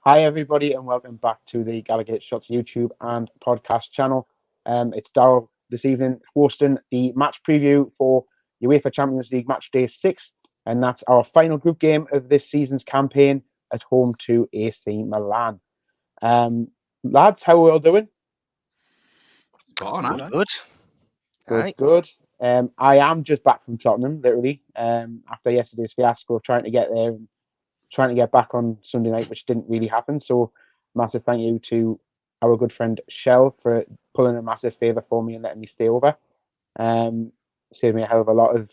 Hi, everybody, and welcome back to the GallowgateShots YouTube and podcast channel. It's Daryl this evening hosting the match preview for UEFA Champions League match day 6, and that's our final group game of this season's campaign at home to AC Milan. Lads, how are we all doing? Spot on, Good. I am just back from Tottenham, literally, after yesterday's fiasco of trying to get there and trying to get back on Sunday night, which didn't really happen. So massive thank you to our good friend Shell for pulling a massive favour for me and letting me stay over. Saved me a hell of a lot of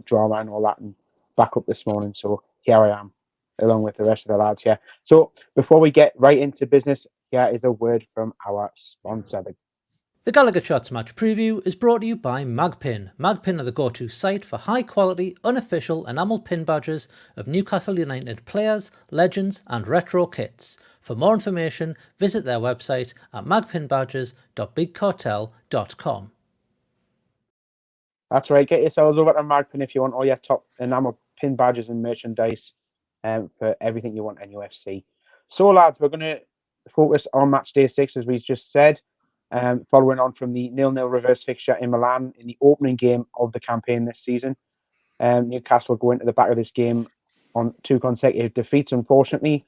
drama and all that and back up this morning. So here I am, along with the rest of the lads here. So before we get right into business, here is a word from our sponsor. The GallowgateShots match preview is brought to you by Magpin. Magpin are the go-to site for high-quality, unofficial enamel pin badges of Newcastle United players, legends and retro kits. For more information, visit their website at magpinbadges.bigcartel.com. That's right, get yourselves over to Magpin if you want all your top enamel pin badges and merchandise for everything you want NUFC. So lads, we're going to focus on match day 6 as we just said. Following on from the 0-0 reverse fixture in Milan in the opening game of the campaign this season. Newcastle go into the back of this game on 2 consecutive defeats, unfortunately.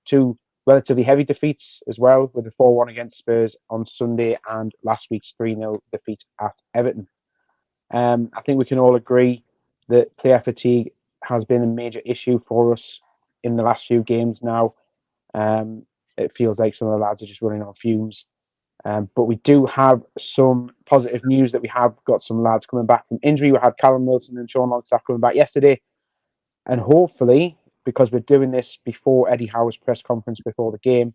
2 relatively heavy defeats as well, with a 4-1 against Spurs on Sunday and last week's 3-0 defeat at Everton. I think we can all agree that player fatigue has been a major issue for us in the last few games now. It feels like some of the lads are just running on fumes. But we do have some positive news that we have got some lads coming back from injury. We had Callum Wilson and Sean Longstaff coming back yesterday. And hopefully, because we're doing this before Eddie Howe's press conference before the game,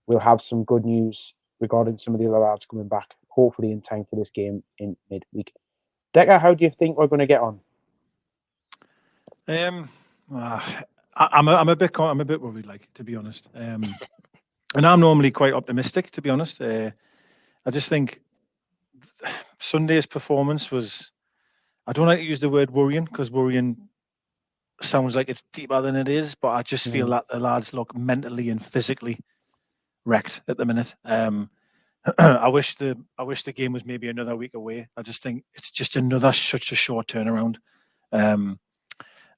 we'll have some good news regarding some of the other lads coming back, hopefully in time for this game in midweek. Deka, how do you think we're going to get on? I'm a bit worried, like, to be honest. And I'm normally quite optimistic, to be honest. I just think Sunday's performance was, I don't like to use the word worrying because worrying sounds like it's deeper than it is, but I just feel that the lads look mentally and physically wrecked at the minute. I wish the game was maybe another week away. I just think it's just such a short turnaround. I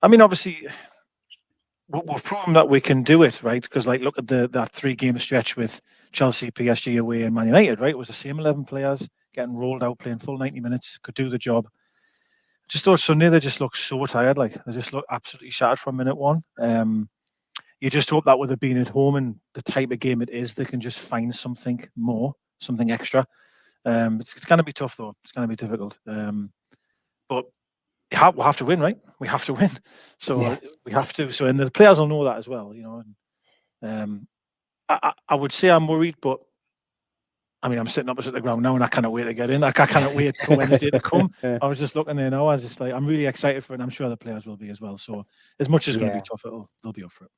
mean, obviously, we've proven that we can do it, right? Because, like, look at that 3-game stretch with Chelsea, PSG away, and Man United, right? It was the same 11 players getting rolled out, playing full 90 minutes, could do the job. Just thought Sunday they just looked so tired, like they just looked absolutely shattered from minute one. You just hope that with it being at home and the type of game it is, they can just find something more, something extra. It's going to be tough though. It's going to be difficult. But we'll have to win, right? We have to win. So we have to. So, and the players will know that as well, you know. And, I would say I'm worried, but I mean, I'm sitting opposite the ground now and I cannot wait to get in. Like, I cannot wait for Wednesday to come. I was just looking there now. I was just like, I'm really excited for it, and I'm sure the players will be as well. So as much as it's going to be tough, they'll be up for it.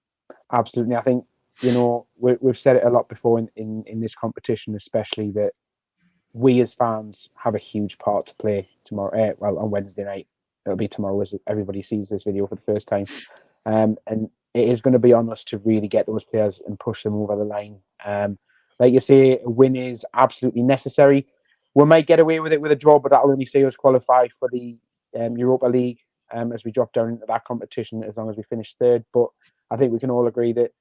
Absolutely. I think, you know, we've said it a lot before in this competition, especially that we as fans have a huge part to play tomorrow. On Wednesday night. It'll be tomorrow as everybody sees this video for the first time. And it is going to be on us to really get those players and push them over the line. Like you say, a win is absolutely necessary. We might get away with it with a draw, but that'll only see us qualify for the Europa League as we drop down into that competition as long as we finish 3rd. But I think we can all agree that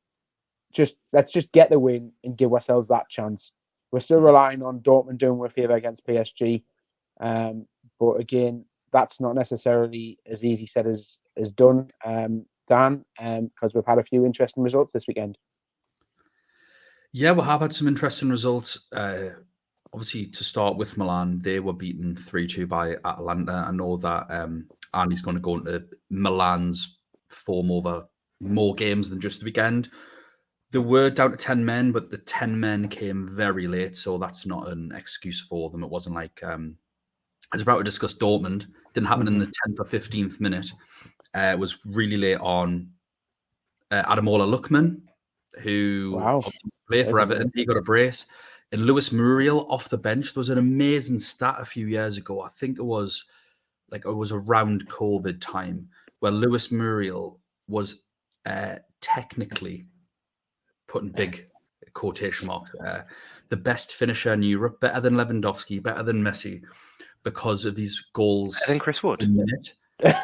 let's just get the win and give ourselves that chance. We're still relying on Dortmund doing a favour against PSG. But again, that's not necessarily as easy said as done, Dan, because we've had a few interesting results this weekend. Yeah, we have had some interesting results. Obviously, to start with Milan, they were beaten 3-2 by Atalanta. I know that Andy's going to go into Milan's form over more games than just the weekend. They were down to 10 men, but the 10 men came very late, so that's not an excuse for them. It wasn't like... I was about to discuss Dortmund. Didn't happen in the 10th or 15th minute. It was really late on. Ademola Lookman, who played for Everton, he got a brace. And Lewis Muriel off the bench. There was an amazing stat a few years ago. I think it was around COVID time, where Lewis Muriel was technically putting big quotation marks there, the best finisher in Europe, better than Lewandowski, better than Messi, because of these goals Better than Chris Wood. a minute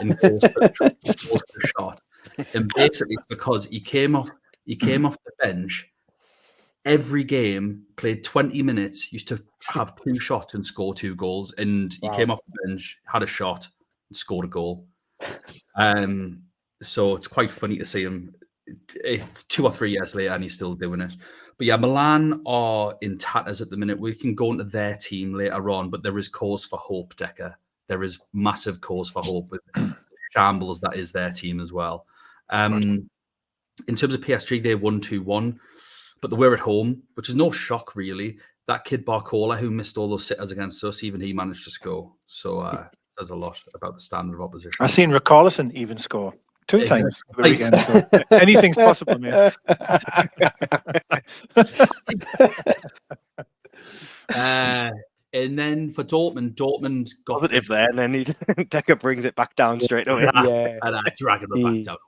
in goals per shot. And basically it's because he came off the bench every game, played 20 minutes, used to have 2 shots and score 2 goals, and he came off the bench, had a shot and scored a goal. So it's quite funny to see him 2 or 3 years later and he's still doing it. But yeah, Milan are in tatters at the minute. We can go into their team later on, but there is cause for hope, Deka. There is massive cause for hope with shambles that is their team as well. In terms of PSG, they won 2-1, but they were at home, which is no shock really. That kid Barcola, who missed all those sitters against us, even he managed to score. So says a lot about the standard of opposition. I've seen Richarlison even score 2 times over the weekend. So anything's possible, mate. And then for Dortmund got Positive there, and then Deka brings it back down straight away. and dragging them back down.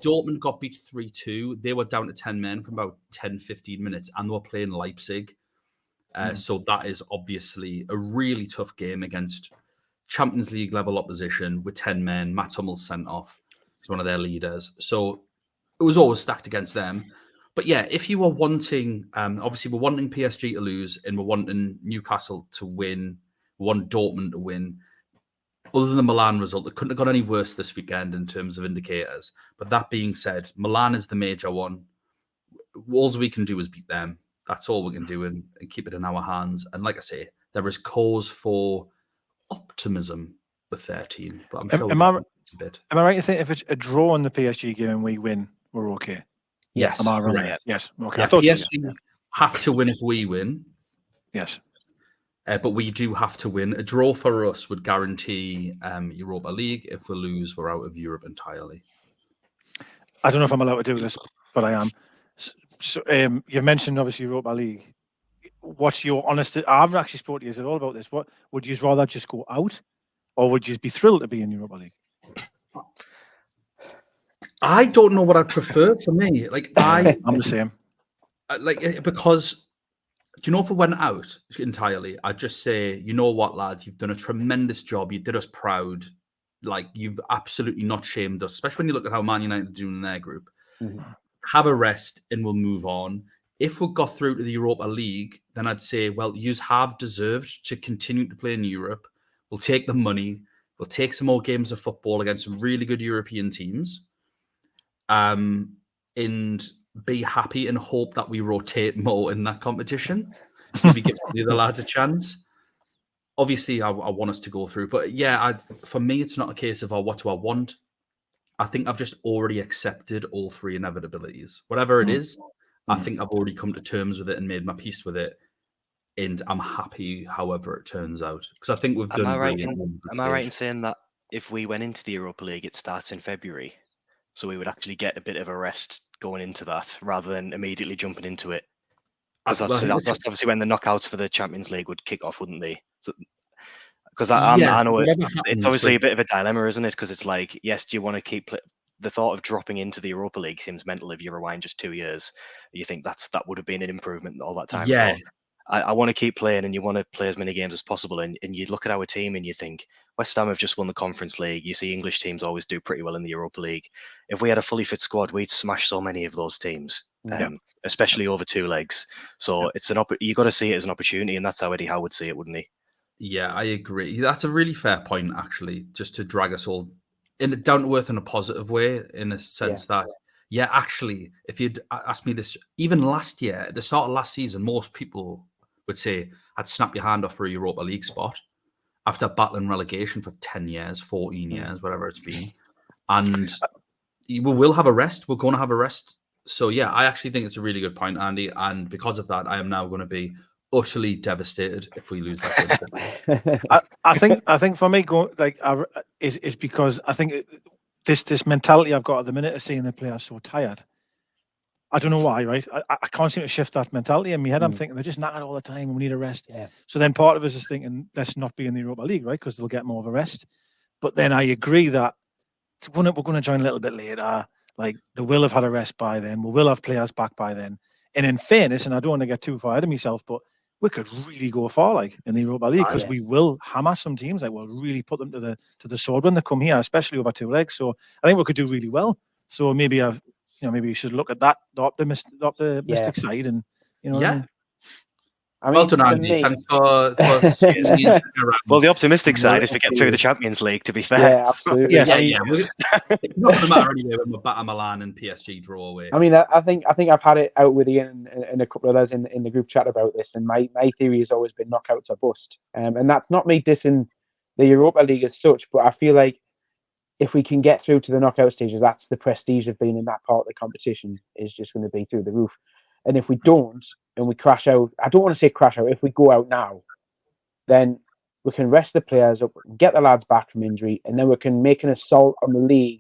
Dortmund got beat 3-2. They were down to 10 men from about 10-15 minutes, and they were playing Leipzig. So that is obviously a really tough game against Champions League level opposition with 10 men. Matt Hummels sent off. He's one of their leaders. So it was always stacked against them. But yeah, if you were wanting, obviously we're wanting PSG to lose and we're wanting Newcastle to win, we want Dortmund to win. Other than the Milan result, it couldn't have gone any worse this weekend in terms of indicators. But that being said, Milan is the major one. All we can do is beat them. That's all we can do and keep it in our hands. And like I say, there is cause for optimism with their team. But I'm sure am I right to think if it's a draw in the PSG game and we win, we're okay? Yes. Am I wrong? Correct. Yes. Okay. Yeah, I thought PSG have to win if we win. Yes. But we do have to win. A draw for us would guarantee Europa League. If we lose, we're out of Europe entirely. I don't know if I'm allowed to do this, but I am. So, you mentioned obviously Europa League. What's your honest? I haven't actually spoken to you at all about this. What would you rather just go out, or would you be thrilled to be in Europa League? I don't know what I'd prefer for me. Like I'm the same. Because do you know if we went out entirely, I'd just say, you know what, lads, you've done a tremendous job. You did us proud. Like you've absolutely not shamed us, especially when you look at how Man United are doing in their group. Mm-hmm. Have a rest and we'll move on. If we got through to the Europa League, then I'd say, well, yous have deserved to continue to play in Europe. We'll take the money. We'll take some more games of football against some really good European teams. And be happy and hope that we rotate more in that competition. Maybe give the other lads a chance. Obviously, I want us to go through. But yeah, for me, it's not a case of, what do I want? I think I've just already accepted all 3 inevitabilities. Whatever it is, I think I've already come to terms with it and made my peace with it. And I'm happy however it turns out. Because I think we've done brilliant. Am I right in saying that if we went into the Europa League, it starts in February? So we would actually get a bit of a rest going into that rather than immediately jumping into it. Because that's obviously when the knockouts for the Champions League would kick off, wouldn't they? Because I know it's obviously a bit of a dilemma, isn't it? Because it's like, yes, do you want to keep the thought of dropping into the Europa League seems mental if you rewind just 2 years. You think that would have been an improvement all that time. Yeah. I want to keep playing and you want to play as many games as possible. And you look at our team and you think, West Ham have just won the Conference League. You see English teams always do pretty well in the Europa League. If we had a fully fit squad, we'd smash so many of those teams, especially over 2 legs. So it's you got to see it as an opportunity, and that's how Eddie Howe would see it, wouldn't he? Yeah, I agree. That's a really fair point, actually, just to drag us all down to earth in a positive way, in a sense that, actually, if you'd asked me this, even last year, at the start of last season, most people would say, I'd snap your hand off for a Europa League spot after battling relegation for 10 years, 14 years, whatever it's been. And we will have a rest. We're going to have a rest. So, yeah, I actually think it's a really good point, Andy. And because of that, I am now going to be utterly devastated if we lose that game. I think for me, is because I think this mentality I've got at the minute of seeing the players so tired. I don't know why, right? I can't seem to shift that mentality in my head. I'm thinking they're just knackered all the time and we need a rest. Yeah. So then part of us is thinking, let's not be in the Europa League, right? Because they'll get more of a rest. But then I agree that we're going to join a little bit later. like they will have had a rest by then. We will have players back by then. And in fairness, and I don't want to get too far ahead of myself, but we could really go far, like in the Europa League, because we will hammer some teams. Like we'll really put them to the sword when they come here, especially over 2 legs. So I think we could do really well. So maybe maybe you should look at that, the optimistic side, and you know. What I mean? I mean, well done, Andy. Thanks for well, the optimistic side is we get through the Champions League, to be fair. Yeah, absolutely. Yes. It's not going to matter anyway when we're batter Milan and PSG draw away. I mean, I think I've had it out with Ian and a couple of others in the group chat about this, and my theory has always been knockouts are bust. And that's not me dissing the Europa League as such, but I feel like if we can get through to the knockout stages, that's the prestige of being in that part of the competition is just going to be through the roof. And if we don't, and we crash out, I don't want to say crash out, if we go out now, then we can rest the players up, get the lads back from injury, and then we can make an assault on the league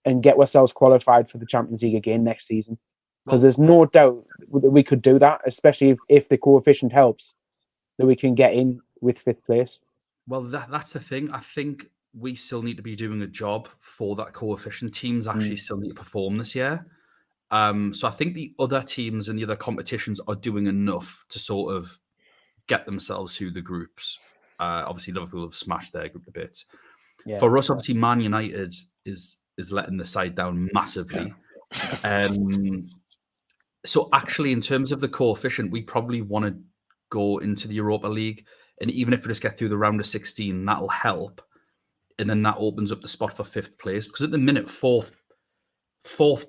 and get ourselves qualified for the Champions League again next season. Because there's no doubt that we could do that, especially if the coefficient helps, that we can get in with 5th place. Well, that's the thing. I think we still need to be doing a job for that coefficient. Teams actually still need to perform this year. So I think the other teams and the other competitions are doing enough to sort of get themselves through the groups. Obviously, Liverpool have smashed their group a bit. Yeah. For us, obviously, Man United is letting the side down massively. Yeah. So actually, in terms of the coefficient, we probably want to go into the Europa League. And even if we just get through the round of 16, that'll help. And then that opens up the spot for 5th place. Because at the minute, fourth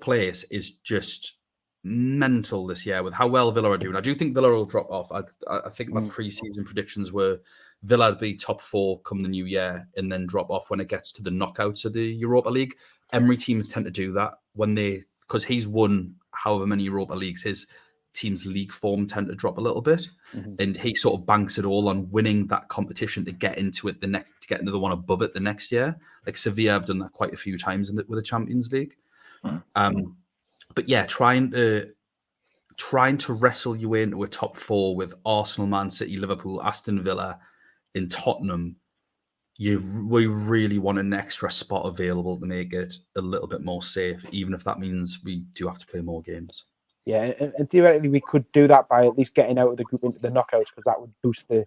place is just mental this year with how well Villa are doing. I do think Villa will drop off. I think my pre-season predictions were Villa would be top 4 come the new year and then drop off when it gets to the knockouts of the Europa League. Emery teams tend to do that because he's won however many Europa Leagues, his team's league form tend to drop a little bit. And he sort of banks it all on winning that competition to get into it to get into the one above it the next year. Like Sevilla have done that quite a few times with the Champions League. But yeah, trying to wrestle you into a top 4 with Arsenal, Man City, Liverpool, Aston Villa, in Tottenham, we really want an extra spot available to make it a little bit more safe, even if that means we do have to play more games. Yeah, and theoretically we could do that by at least getting out of the group into the knockouts, because that would boost the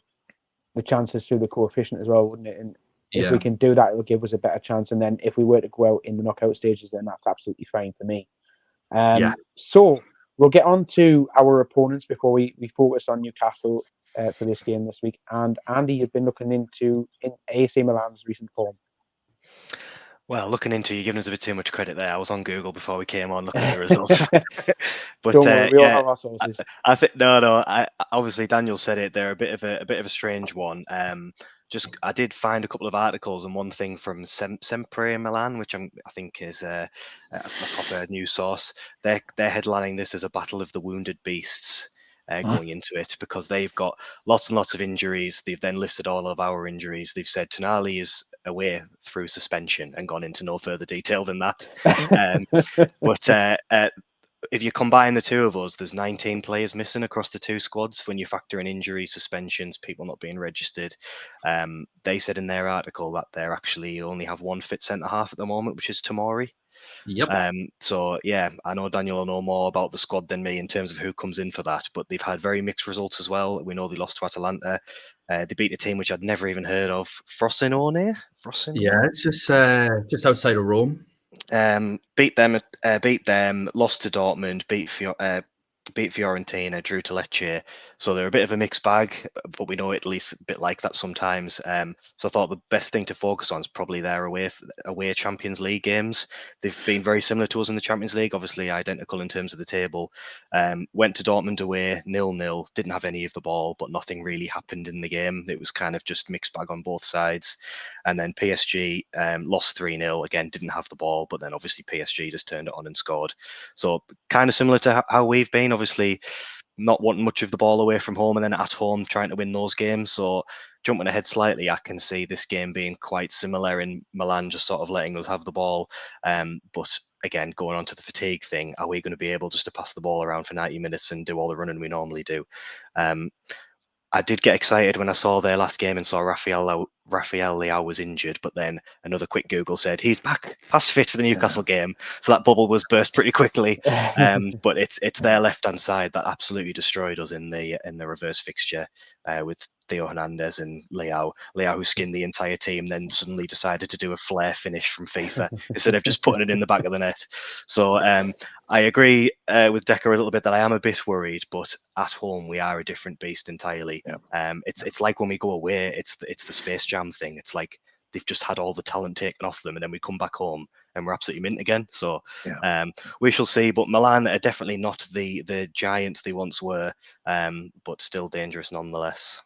chances through the coefficient as well, wouldn't it? And if we can do that, it will give us a better chance. And then if we were to go out in the knockout stages, then that's absolutely fine for me. So we'll get on to our opponents before we focus on Newcastle for this game this week. And Andy, you've been looking into AC Milan's recent form. Well, looking into, you're giving us a bit too much credit there. I was on Google before we came on looking at the results. But don't worry, we all have our sources. I think no. Obviously Daniel said it. They're a bit of a strange one. I did find a couple of articles, and one thing from Sempre Milan, which I think is a proper news source. They're headlining this as a battle of the wounded beasts. Going into it, because they've got lots and lots of injuries. They've then listed all of our injuries. They've said Tonali is away through suspension and gone into no further detail than that. But if you combine the two of us, there's 19 players missing across the 2 squads when you factor in injuries, suspensions, people not being registered. They said in their article that they actually only have 1 fit centre-half at the moment, which is Tomori. Yep. So yeah, I know Daniel will know more about the squad than me in terms of who comes in for that, but they've had very mixed results as well. We know they lost to Atalanta. They beat a team which I'd never even heard of, Frosinone. Yeah, it's just outside of Rome. Beat them. Lost to Dortmund. Beat Fiorentina, drew to Lecce. So they're a bit of a mixed bag, but we know it at least a bit like that sometimes. So I thought the best thing to focus on is probably their away Champions League games. They've been very similar to us in the Champions League, obviously identical in terms of the table. Went to Dortmund away, 0-0, didn't have any of the ball, but nothing really happened in the game. It was kind of just mixed bag on both sides. And then PSG lost 3-0, again, didn't have the ball, but then obviously PSG just turned it on and scored. So kind of similar to how we've been, obviously not wanting much of the ball away from home and then at home trying to win those games. So jumping ahead slightly, I can see this game being quite similar in Milan just sort of letting us have the ball. But again, going on to the fatigue thing, are we going to be able just to pass the ball around for 90 minutes and do all the running we normally do? I did get excited when I saw their last game and saw Rafael Rafael Leao was injured, but then another quick Google said he's back past fit for the Newcastle game. So that bubble was burst pretty quickly. But it's their left-hand side that absolutely destroyed us in the reverse fixture with Theo Hernandez and Leao. Leao, who skinned the entire team, then suddenly decided to do a flare finish from FIFA instead of just putting it in the back of the net. So I agree with Deka a little bit that I am a bit worried, but at home we are a different beast entirely. Yeah. It's like when we go away, it's the Space Jam thing. It's like they've just had all the talent taken off them, and then we come back home and we're absolutely mint again. So we shall see. But Milan are definitely not the giants they once were, but still dangerous nonetheless.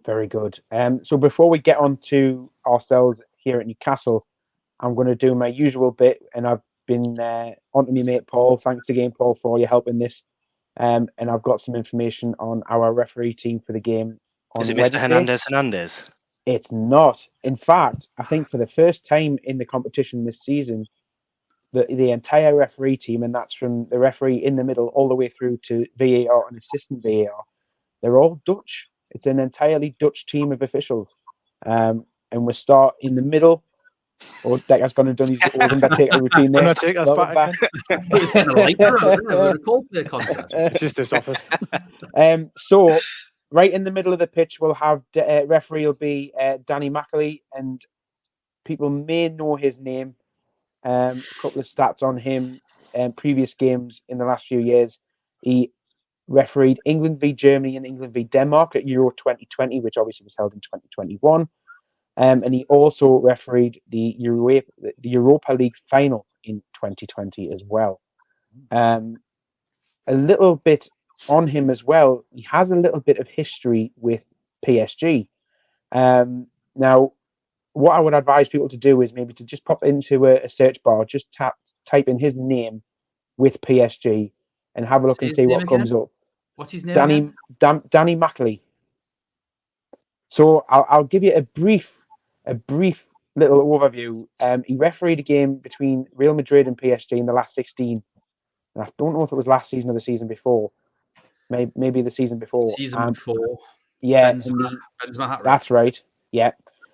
Very good. So before we get on to ourselves here at Newcastle, I'm going to do my usual bit, and I've been on to me mate Paul. Thanks again, Paul, for all your help in this. And I've got some information on our referee team for the game on Is it Wednesday. Mr. Hernandez? It's not. In fact, I think for the first time in the competition this season, the entire referee team, and that's from the referee in the middle all the way through to VAR and assistant VAR, they're all Dutch. It's an entirely Dutch team of officials. And we start in the middle. Oh, Deka's gone and done his old Undertaker routine there. Take us back again. It's kind of like a Coldplay concert. It's just this office. So, right in the middle of the pitch, we'll have referee will be Danny Mackley, and people may know his name. A couple of stats on him. Previous games in the last few years, he refereed England v Germany and England v Denmark at Euro 2020, which obviously was held in 2021. And he also refereed the Europa League final in 2020 as well. A little bit on him as well. He has a little bit of history with PSG. Now, what I would advise people to do is maybe to just pop into a search bar, just type in his name with PSG, and have a look and see what comes up. What's his name again? Danny Mackley. So I'll give you a brief little overview. He refereed a game between Real Madrid and PSG in the last 16. And I don't know if it was last season or the season before. Maybe the season before. Before. Yeah, Benzema hat-trick. That's right. Yeah.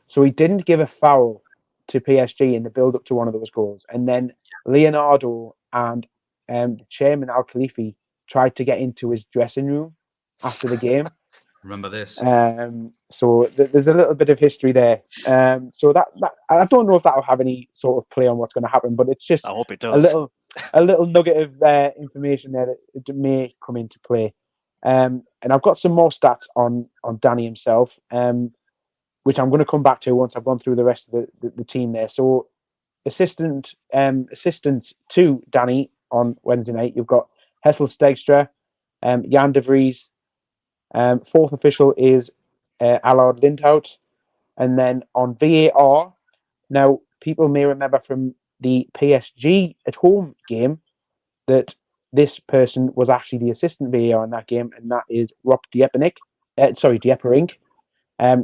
So he didn't give a foul to PSG in the build-up to one of those goals. And then Leonardo and the chairman, Al Khalifi, tried to get into his dressing room after the game. Remember this. So there's a little bit of history there. So that I don't know if that will have any sort of play on what's going to happen, but it's just I hope it does. a little nugget of information there that may come into play. And I've got some more stats on Danny himself, which I'm going to come back to once I've gone through the rest of the team there. So assistant to Danny on Wednesday night, you've got Hessel Stegstra, Jan de Vries. Fourth official is Allard Lindhout. And then on VAR, now people may remember from the PSG at home game that this person was actually the assistant VAR in that game, and that is Rob Dieperink.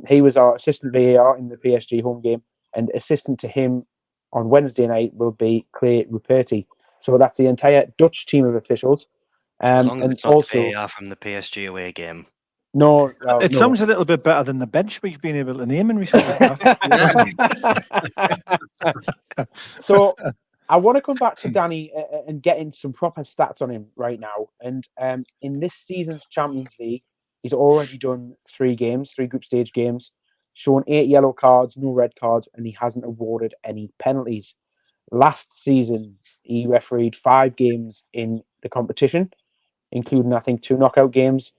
He was our assistant VAR in the PSG home game, and assistant to him on Wednesday night will be Clay Ruperti. So that's the entire Dutch team of officials. As long as and it's not also, the VAR from the PSG away game. No, it sounds a little bit better than the bench we've been able to name in recent weeks. So I want to come back to Danny and get into some proper stats on him right now. And in this season's Champions League, he's already done 3 group stage games, shown 8 yellow cards, no red cards, and he hasn't awarded any penalties. Last season, he refereed 5 games in the competition, including, I think, 2 knockout games.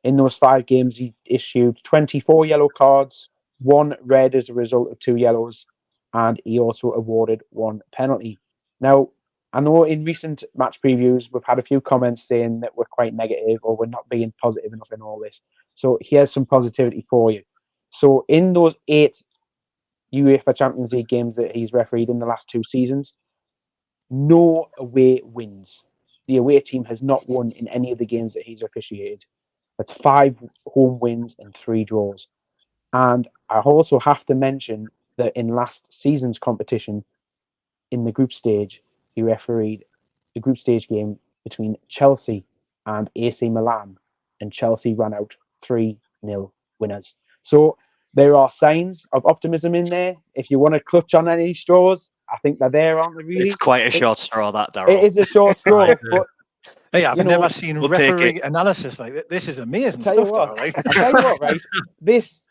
In those 5 games, he issued 24 yellow cards, 1 red as a result of 2 yellows, and he also awarded 1 penalty. Now, I know in recent match previews, we've had a few comments saying that we're quite negative or we're not being positive enough in all this. So here's some positivity for you. So in those 8 UEFA Champions League games that he's refereed in the last 2 seasons, no away wins. The away team has not won in any of the games that he's officiated. That's 5 home wins and 3 draws. And I also have to mention that in last season's competition, in the group stage, he refereed the group stage game between Chelsea and AC Milan, and Chelsea ran out 3-0 winners. So there are signs of optimism in there. If you want to clutch on any straws, I think they're there, aren't they? Really, It's quite a short straw, that, Daryl. it is a short straw, but hey, I've never seen we'll take referee analysis like that. This is amazing stuff. I tell you what, right? This,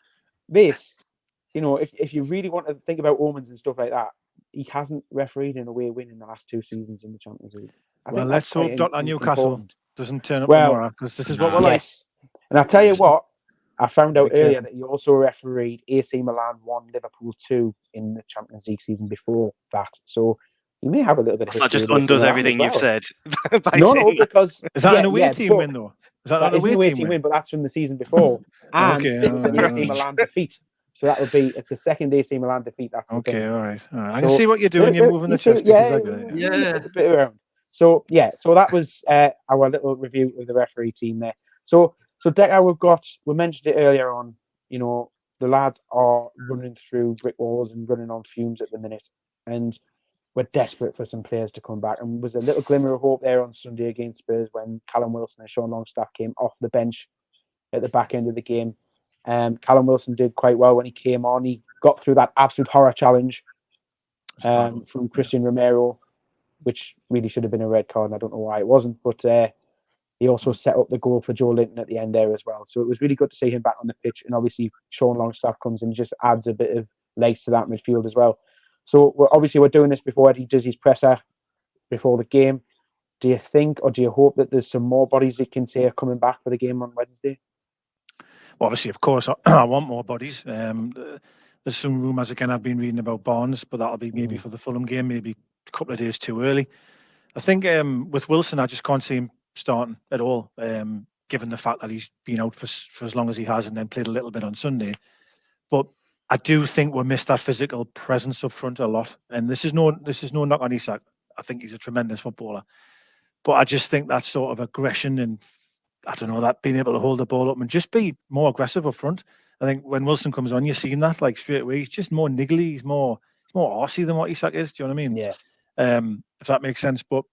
if you really want to think about omens and stuff like that, he hasn't refereed in a away win in the last 2 seasons in the Champions League. Well, let's hope Dr. Newcastle doesn't turn up tomorrow, because this is what we're like. And I tell you what, I found out earlier that he also refereed AC Milan 1, Liverpool 2 in the Champions League season before that. So he may have a little bit of history. That just undoes everything you've said. No, because is that an away team win though? Is that an away team win? But that's from the season before, and it was an AC Milan defeat. So that would be it's the second AC Milan defeat. That's okay. All right. I can see what you're doing. You're moving the chess pieces. A bit around. So so that was our little review of the referee team there. So Deka, we mentioned it earlier on. The lads are running through brick walls and running on fumes at the minute, and we're desperate for some players to come back. And there was a little glimmer of hope there on Sunday against Spurs when Callum Wilson and Sean Longstaff came off the bench at the back end of the game. Callum Wilson did quite well when he came on. He got through that absolute horror challenge from Christian Romero, which really should have been a red card, and I don't know why it wasn't. But he also set up the goal for Joe Linton at the end there as well. So it was really good to see him back on the pitch. And obviously, Sean Longstaff comes in and just adds a bit of legs to that midfield as well. So we're doing this before Eddie does his presser before the game. Do you think, or do you hope that there's some more bodies you can say are coming back for the game on Wednesday? Well, obviously, of course, I want more bodies. There's some rumours again I've been reading about Barnes, but that'll be maybe for the Fulham game, maybe a couple of days too early. I think with Wilson, I just can't see him starting at all, given the fact that he's been out for as long as he has and then played a little bit on Sunday. But I do think we'll miss that physical presence up front a lot. And this is no knock on Isak. I think he's a tremendous footballer. But I just think that sort of aggression and, I don't know, that being able to hold the ball up and just be more aggressive up front. I think when Wilson comes on, you're seeing that like straight away. He's just more niggly. He's more arsey than what Isak is. Do you know what I mean? Yeah. If that makes sense. But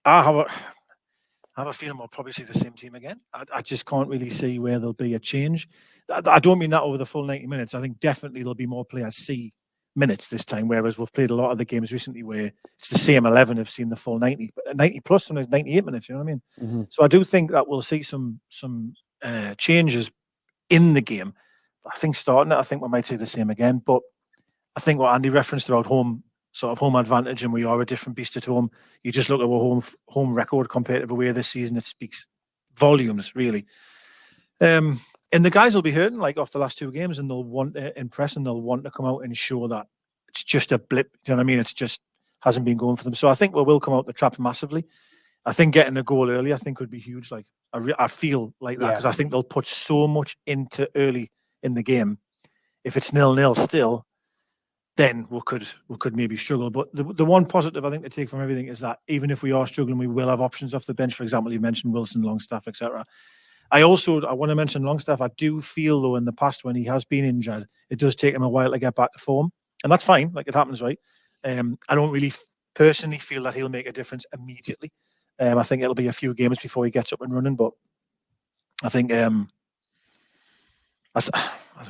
I have a feeling we'll probably see the same team again. I just can't really see where there'll be a change. I don't mean that over the full 90 minutes. I think definitely there'll be more players see minutes this time, whereas we've played a lot of the games recently where it's the same 11 have seen the full 90 plus, and 98 minutes, you know what I mean? Mm-hmm. So I do think that we'll see some changes in the game. I think starting it, I think we might see the same again. But I think what Andy referenced about home advantage, and we are a different beast at home. You just look at our home record compared to the way this season, it speaks volumes, really. And the guys will be hurting like off the last 2 games, and they'll want to impress and they'll want to come out and show that it's just a blip. You know what I mean? It's just hasn't been going for them. So I think we will come out the trap massively. I think getting a goal early, I think, would be huge. Like I feel like that because I think they'll put so much into early in the game. If it's 0-0 still, then we could maybe struggle. But the one positive I think to take from everything is that even if we are struggling, we will have options off the bench. For example, you mentioned Wilson, Longstaff, etc. I want to mention Longstaff. I do feel though in the past when he has been injured, it does take him a while to get back to form, and that's fine. Like it happens, right? I don't really personally feel that he'll make a difference immediately. I think it'll be a few games before he gets up and running. But I think I don't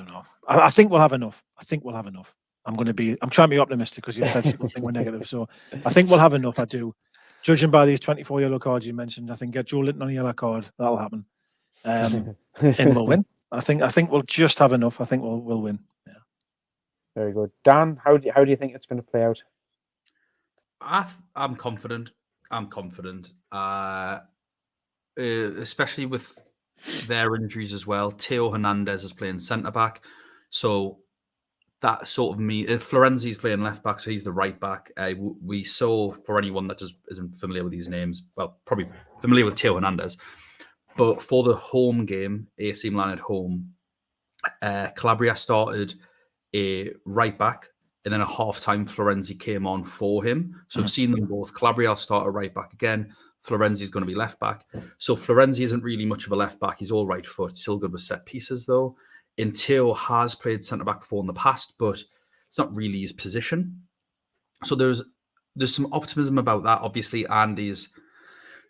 know. I think we'll have enough. I'm trying to be optimistic because you said people think we're negative. So I think we'll have enough. I do. Judging by these 24 yellow cards you mentioned, I think get Joe Linton on a yellow card. That'll happen. And we'll win. I think we'll just have enough. I think we'll win. Yeah. Very good. Dan, how do you think it's going to play out? I'm confident. Especially with their injuries as well. Theo Hernandez is playing centre back, so that sort of Florenzi's playing left back, so he's the right back. We saw, for anyone that just isn't familiar with these names, well, probably familiar with Theo Hernandez. But for the home game, AC Milan at home, Calabria started a right back, and then at half-time, Florenzi came on for him. So I've seen them both. Calabria will start a right back again. Florenzi's going to be left back. So Florenzi isn't really much of a left back. He's all right foot, still good with set pieces, though. And Theo has played centre-back before in the past, but it's not really his position. So there's some optimism about that. Obviously, Andy's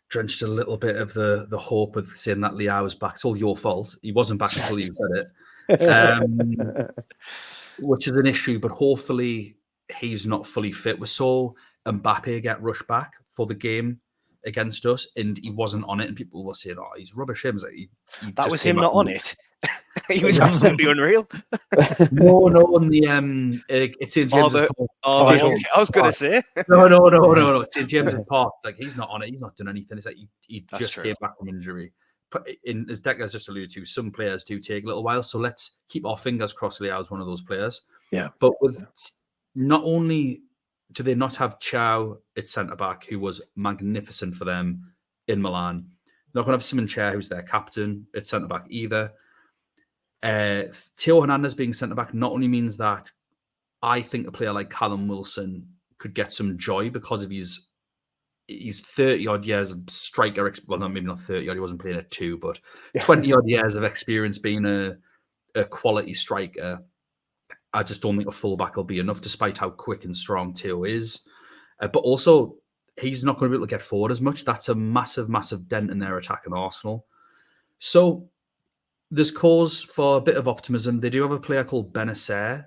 drenched a little bit of the hope of saying that Leao is back. It's all your fault. He wasn't back until you said it. which is an issue, but hopefully he's not fully fit. We saw Mbappe get rushed back for the game against us, and he wasn't on it, and people were saying, "Oh, he's rubbish." Him, like, that was him not on it. He was absolutely unreal. No, on the it's St James's Park. I was going to say no. St James's Park, like he's not on it. He's not done anything. It's like he just came back from injury. But as Deka has just alluded to, some players do take a little while. So let's keep our fingers crossed. Leao's one of those players. Yeah. But with not only do they not have Chow at centre back, who was magnificent for them in Milan, they're not going to have Simon Chair, who's their captain, at centre back either. Theo Hernandez being centre back not only means that I think a player like Callum Wilson could get some joy because of his 30 odd years of striker. Well, no, maybe not 30 odd. He wasn't playing at 2, but 20 odd years of experience being a quality striker. I just don't think a fullback will be enough, despite how quick and strong Theo is. But also, he's not going to be able to get forward as much. That's a massive, massive dent in their attack in Arsenal. So there's cause for a bit of optimism. They do have a player called Benacer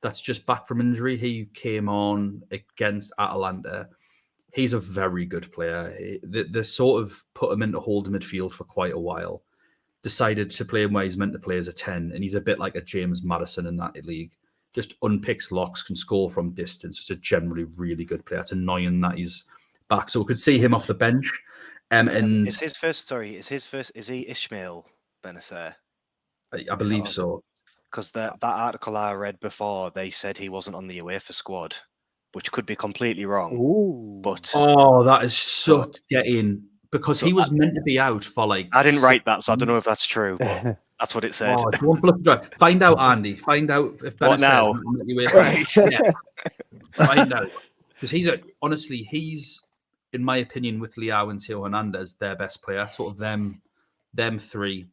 that's just back from injury. He came on against Atalanta. He's a very good player. They sort of put him into holding midfield for quite a while. Decided to play him where he's meant to play as a 10, and he's a bit like a James Maddison in that league. Just unpicks locks, can score from distance. Just a generally really good player. It's annoying that he's back. So we could see him off the bench. And is he Ishmael Benacer? I believe so. Because that article I read before, they said he wasn't on the UEFA squad, which could be completely wrong. Ooh. But that is such getting, because he was meant to be out for like. I didn't write that, so I don't know if that's true, but that's what it said. Find out, Andy. Find out if What now? Right. Find out, because he's in my opinion, with Leao and Theo Hernandez, their best player. Sort of them three.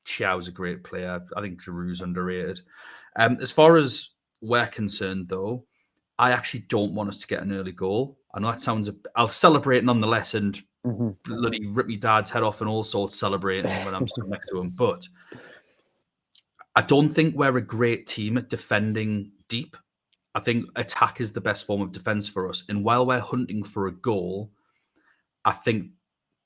Xiao's a great player. I think Giroud's underrated. As far as we're concerned, though, I actually don't want us to get an early goal. I know that sounds... I'll celebrate nonetheless and bloody rip my dad's head off and all sorts celebrating when I'm stood next to him. But I don't think we're a great team at defending deep. I think attack is the best form of defence for us. And while we're hunting for a goal, I think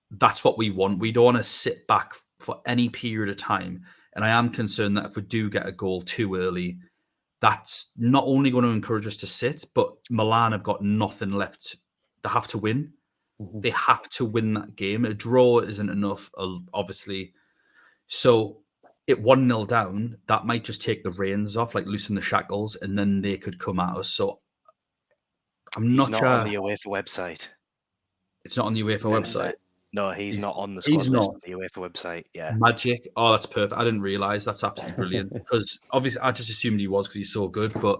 that's what we want. We don't want to sit back for any period of time. And I am concerned that if we do get a goal too early, that's not only going to encourage us to sit, but Milan have got nothing left. They have to win. They have to win that game. A draw isn't enough, obviously. So at 1-0 down, that might just take the reins off, like loosen the shackles, and then they could come at us. So I'm not sure. On the UEFA website. It's not on the UEFA website. No, he's not on the squad list on the UEFA website. Yeah. Magic. Oh, that's perfect. I didn't realise. That's absolutely brilliant. Because obviously, I just assumed he was because he's so good. But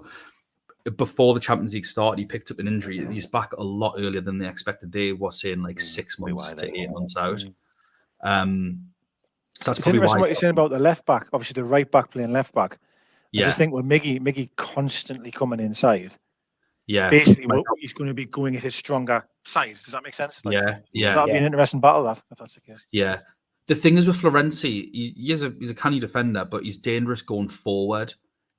before the Champions League started, he picked up an injury. He's back a lot earlier than they expected. They were saying like 6 months to 8 months out. So that's it's probably interesting why. what you're saying about the left back. Obviously, the right back playing left back. Yeah. I just think with Miggy constantly coming inside. Yeah. Basically, he's going to be going at his stronger side. Does that make sense? Yeah. That'll be an interesting battle, if that's the case. Yeah. The thing is with Florenzi, he's a canny defender, but he's dangerous going forward.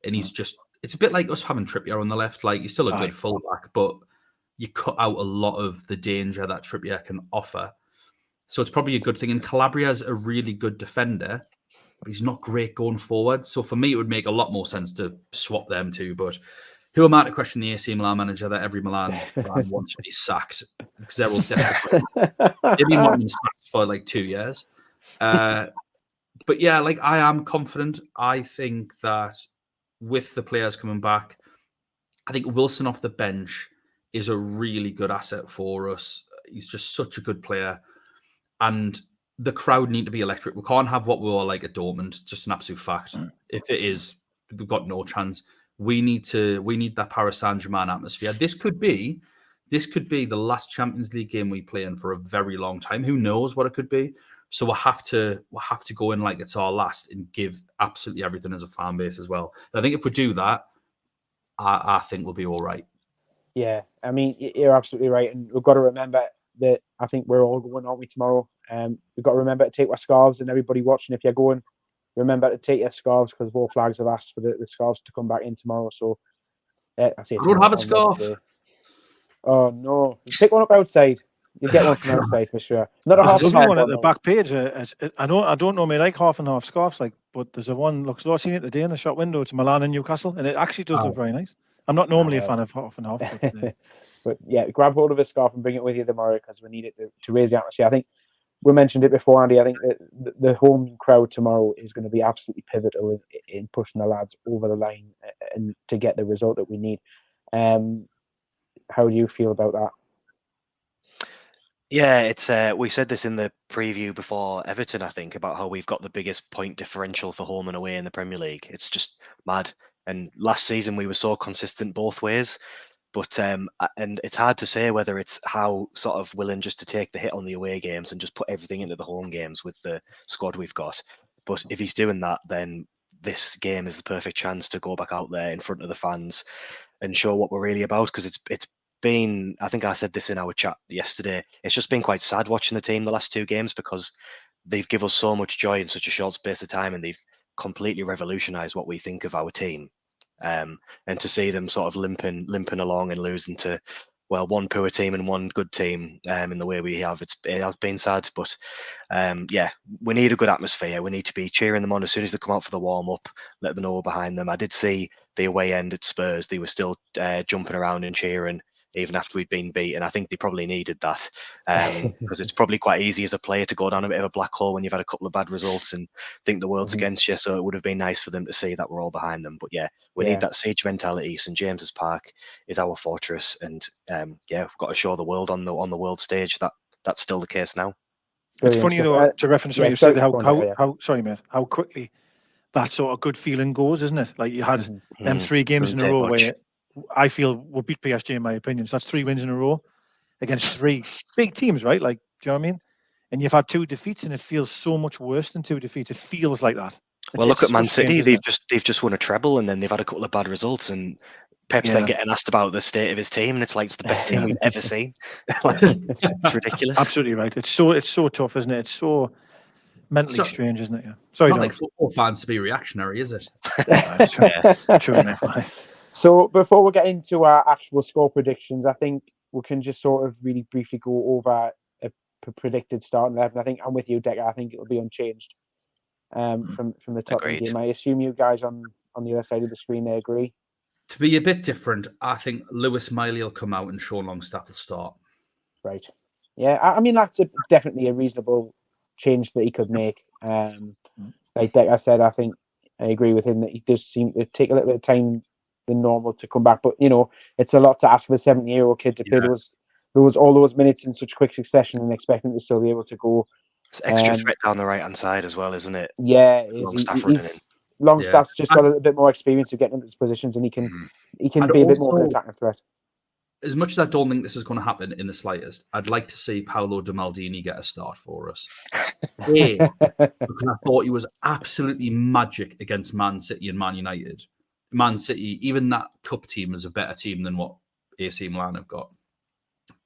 And he's just, it's a bit like us having Trippier on the left. Like, he's still a good fullback, but you cut out a lot of the danger that Trippier can offer. So it's probably a good thing. And Calabria's a really good defender, but he's not great going forward. So for me, it would make a lot more sense to swap them two. But who am I to question the AC Milan manager that every Milan fan wants to be sacked? Because they're all desperate. They've been wanting sacked for like 2 years. But yeah, like I am confident. I think that with the players coming back, I think Wilson off the bench is a really good asset for us. He's just such a good player. And the crowd need to be electric. We can't have what we were like at Dortmund, just an absolute fact. If it is, we've got no chance. We need that Paris Saint-Germain atmosphere. This could be the last Champions League game we play in for a very long time. Who knows what it could be? So we'll have to go in like it's our last and give absolutely everything as a fan base as well. And I think if we do that, I think we'll be all right. Yeah, I mean, you're absolutely right. And we've got to remember that I think we're all going, aren't we, tomorrow? We've got to remember to take our scarves, and everybody watching, if you're going, remember to take your scarves because both flags have asked for the scarves to come back in tomorrow. So I say I don't have a on scarf. Wednesday. Oh no! Pick one up outside. You get one from outside for sure. Not a half There's and another half one at one. the though. back page. I don't normally like half and half scarves, but there's a one looks. I've seen it today in the shop window. It's Milan and Newcastle, and it actually does look very nice. I'm not normally a fan of half and half, but But yeah, grab hold of a scarf and bring it with you tomorrow because we need it to raise the atmosphere. I think we mentioned it before, Andy. I think the home crowd tomorrow is going to be absolutely pivotal in pushing the lads over the line and to get the result that we need. How do you feel about that? Yeah, it's we said this in the preview before Everton, I think, about how we've got the biggest point differential for home and away in the Premier League. It's just mad. And last season we were so consistent both ways. But and it's hard to say whether it's how sort of willing just to take the hit on the away games and just put everything into the home games with the squad we've got. But if he's doing that, then this game is the perfect chance to go back out there in front of the fans and show what we're really about. Because it's been, I think I said this in our chat yesterday, it's just been quite sad watching the team the last two games because they've given us so much joy in such a short space of time and they've completely revolutionised what we think of our team. And to see them sort of limping along and losing to, well, one poor team and one good team in the way we have, it has been sad. But yeah, we need a good atmosphere. We need to be cheering them on as soon as they come out for the warm up, let them know we're behind them. I did see the away end at Spurs; they were still jumping around and cheering even after we'd been beaten. I think they probably needed that because it's probably quite easy as a player to go down a bit of a black hole when you've had a couple of bad results and think the world's against you. So it would have been nice for them to see that we're all behind them. But yeah, we need that siege mentality. St James's Park is our fortress, and yeah, we've got to show the world on the world stage that that's still the case now. Brilliant it's funny stuff. though to reference what you sorry, said how how sorry mate, how quickly that sort of good feeling goes, isn't it? Like you had them 3 games in a row where I feel we'll beat PSG in my opinion. So that's 3 wins in a row against 3 big teams, right? Like, do you know what I mean? And you've had 2 defeats, and it feels so much worse than 2 defeats. It feels like that. Well, look at Man City. They've just won a treble, and then they've had a couple of bad results, and Pep's then getting asked about the state of his team, and it's like it's the best team we've ever seen. It's ridiculous. Absolutely right. It's so tough, isn't it? It's so mentally strange, isn't it? Yeah. Sorry, not like football fans to be reactionary, is it? True enough. So before we get into our actual score predictions, I think we can just sort of really briefly go over a predicted starting 11. I think I'm with you, Deka. I think it'll be unchanged from the Tottenham game. I assume you guys on the other side of the screen they agree. To be a bit different, I think Lewis Miley will come out and Sean Longstaff will start. Right. Yeah, I mean that's definitely a reasonable change that he could make. Like Deka said, I think I agree with him that he does seem to take a little bit of time than normal to come back. But you know, it's a lot to ask for a 70-year-old kid to play all those minutes in such quick succession and expect him to still be able to go. It's extra threat down the right hand side as well, isn't it? Yeah, Longstaff just got a little bit more experience of getting into his positions, and he can be a bit more of an attacking threat. As much as I don't think this is going to happen in the slightest, I'd like to see Paolo Di Maldini get a start for us. Because I thought he was absolutely magic against Man City and Man United. Man City, even that cup team is a better team than what AC Milan have got.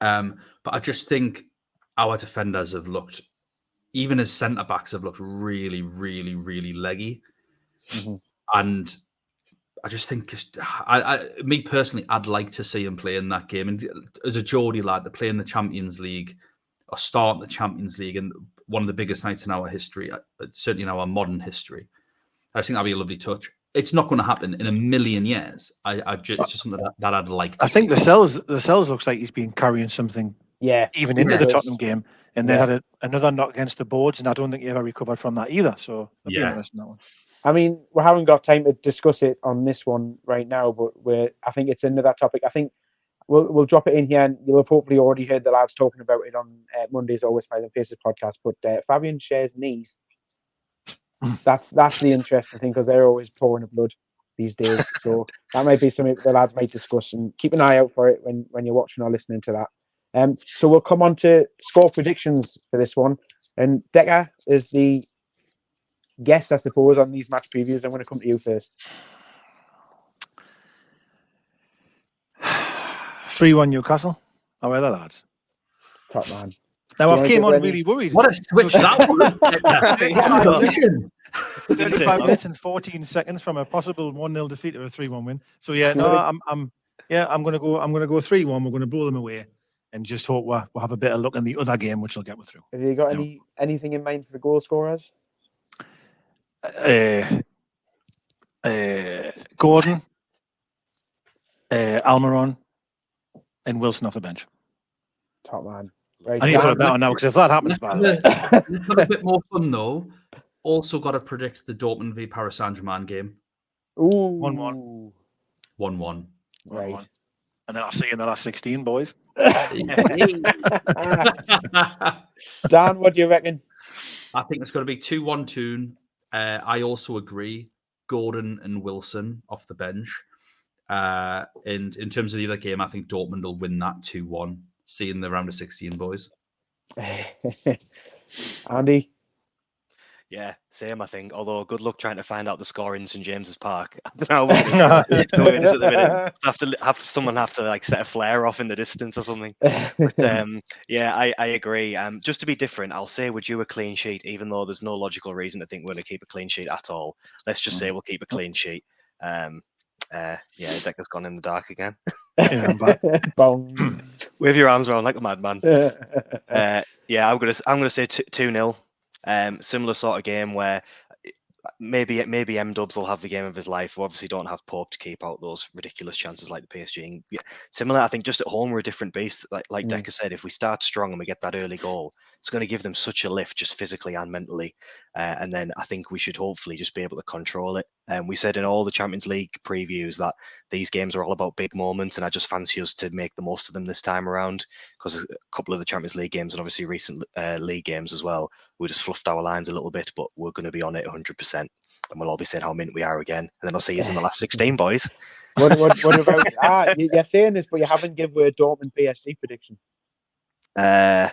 But I just think our defenders have looked, even as centre-backs have looked really, really, really leggy. And I just think, me personally, I'd like to see him play in that game. And as a Geordie lad, to play in the Champions League or start the Champions League and one of the biggest nights in our history, certainly in our modern history, I think that'd be a lovely touch. It's not going to happen in a million years. It's just something that I'd like to I think the cells looks like he's been carrying something even into the Tottenham game, and then had another knock against the boards, and I don't think he ever recovered from that either. So it'll be interesting, that one. I mean, we haven't got time to discuss it on this one right now, but I think it's another topic. I think we'll drop it in here, and you'll have hopefully already heard the lads talking about it on Monday's Always Smiles and Faces podcast. But Fabian Schär's knees. That's the interesting thing because they're always pouring the blood these days. So that might be something the lads might discuss, and keep an eye out for it when you're watching or listening to that. So we'll come on to score predictions for this one, and Deka is the guest, I suppose, on these match previews. I'm going to come to you first. 3-1 Newcastle. How are the lads? Top man. Now, Do I you came wanna on give really worried. What a switch that was. 35 minutes and 14 seconds from a possible 1-0 defeat or a 3-1 win. So yeah, Do no, you I'm gonna go 3-1. We're gonna blow them away, and just hope we'll have a better look in the other game, which will get us through. Have you got Yeah. anything in mind for the goal scorers? Gordon, Almiron, and Wilson off the bench. Top man. Right, I need to put a Dan? bet on now, because if that happens, Let's have a bit more fun though. Also got to predict the Dortmund v Paris Saint-Germain game. Ooh. 1-1. 1-1. Right. And then I'll see you in the last 16, boys. Dan, what do you reckon? I think it's going to be 2-1 Toon. I also agree. Gordon and Wilson off the bench. And in terms of the other game, I think Dortmund will win that 2-1. See you in the round of 16, boys. Andy? Yeah, Same, I think. Although, good luck trying to find out the score in St James's Park. I don't know how we're going to do it at the minute. Someone have to like set a flare off in the distance or something. But yeah, I agree. Just to be different, I'll say we're due a clean sheet, even though there's no logical reason to think we're going to keep a clean sheet at all. Let's just say we'll keep a clean sheet. Yeah, Deka's gone in the dark again. Wave your arms around like a madman. Yeah, I'm gonna say 2-0. Similar sort of game where maybe M-Dubs will have the game of his life. We obviously don't have Pope to keep out those ridiculous chances like the PSG. And yeah, similar, I think just at home we're a different beast. Like Deka said, if we start strong and we get that early goal, it's going to give them such a lift just physically and mentally. And then I think we should hopefully just be able to control it. We said in all the Champions League previews that these games are all about big moments, and I just fancy us to make the most of them this time around, because a couple of the Champions League games and obviously recent league games as well, we just fluffed our lines a little bit, but we're going to be on it 100%, and we'll all be saying how mint we are again. And then I'll see you in the last 16, boys. What about you're saying this, but you haven't given a Dortmund PSG prediction. 4-0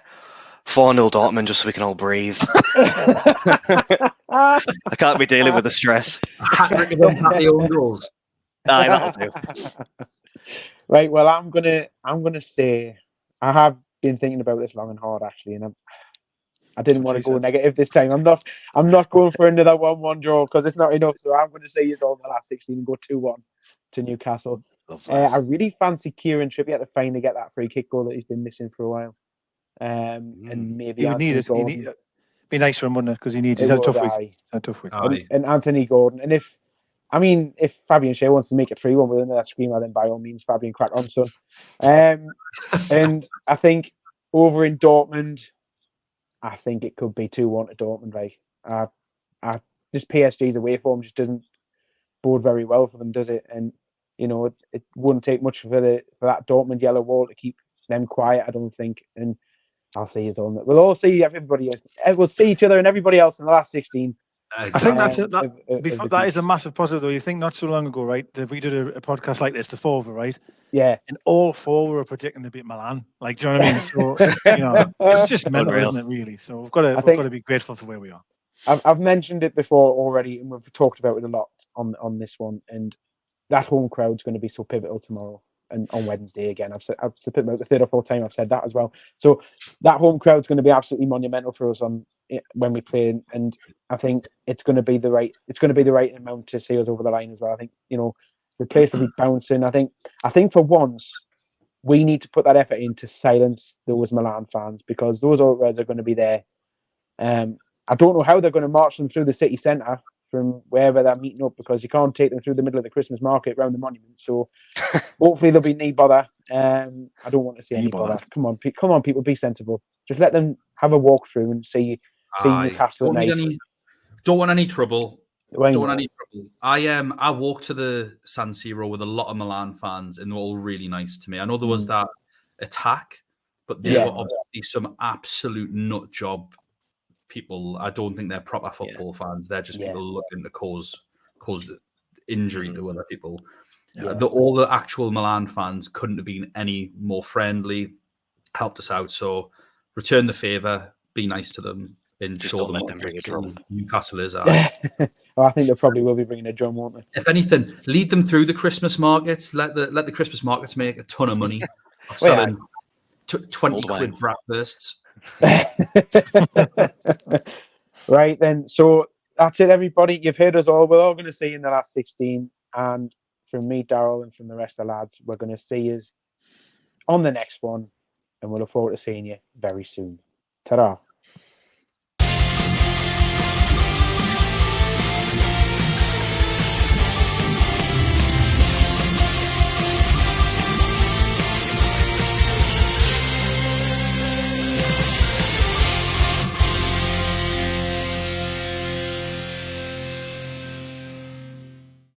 Dortmund, just so we can all breathe. I can't be dealing with the stress. Hat-trick of them patio goals. Aye, that'll do. Right, well, I'm gonna say I have been thinking about this long and hard actually, and I didn't want to go negative this time. I'm not going for another 1-1 draw because it's not enough. So I'm going to say it's all in the last 16 and go 2-1 to Newcastle. I really fancy Kieran Trippier to finally get that free kick goal that he's been missing for a while. And maybe he would need it. Be nice for him, wouldn't it? Because he's had a tough week. And Anthony Gordon. And if Fabian Shea wants to make it 3-1 with another screamer, then by all means, Fabian, crack on, son. And I think over in Dortmund, I think it could be 2-1 to Dortmund. Like, just PSG's away form just doesn't bode very well for them, does it? And it wouldn't take much for that Dortmund yellow wall to keep them quiet, I don't think. And I'll see you on that. We'll all see everybody. We'll see each other and everybody else in the last 16. I think that is a massive positive, though. You think not so long ago, right? We did a podcast like this, the four of us, right? Yeah. And all four were predicting to beat Milan. Like, do you know what I mean? So, it's just mental, isn't it, really? So we've got to be grateful for where we are. I've mentioned it before already, and we've talked about it a lot on this one. And that home crowd's going to be so pivotal tomorrow and on Wednesday again. I've said about the third or fourth time I've said that as well. So that home crowd's going to be absolutely monumental for us when we play, and I think it's going to be the right amount to see us over the line as well. I think the place will be bouncing. I think for once we need to put that effort in to silence those Milan fans, because those Ultras are going to be there. I don't know how they're going to march them through the city centre from wherever they're meeting up, because you can't take them through the middle of the Christmas market around the monument. So hopefully there'll be no bother. I don't want to see any bother. Come on, people, be sensible. Just let them have a walk through and see Newcastle at night. Don't want any trouble. I walked to the San Siro with a lot of Milan fans, and they were all really nice to me. I know there was that attack, but they were obviously some absolute nut job people. I don't think they're proper football fans. They're just people looking to cause injury to other people. All the actual Milan fans couldn't have been any more friendly, helped us out. So return the favour, be nice to them, and just show don't them let them bring a drum. Newcastle is. Well, I think they probably will be bringing a drum, won't they? If anything, lead them through the Christmas markets. Let the Christmas markets make a ton of money selling 20 quid breakfasts. Right then, so that's it, everybody. You've heard us all. We're all going to see you in the last 16, and from me, Daryl, and from the rest of the lads, we're going to see you on the next one, and we'll look forward to seeing you very soon. Ta-ra.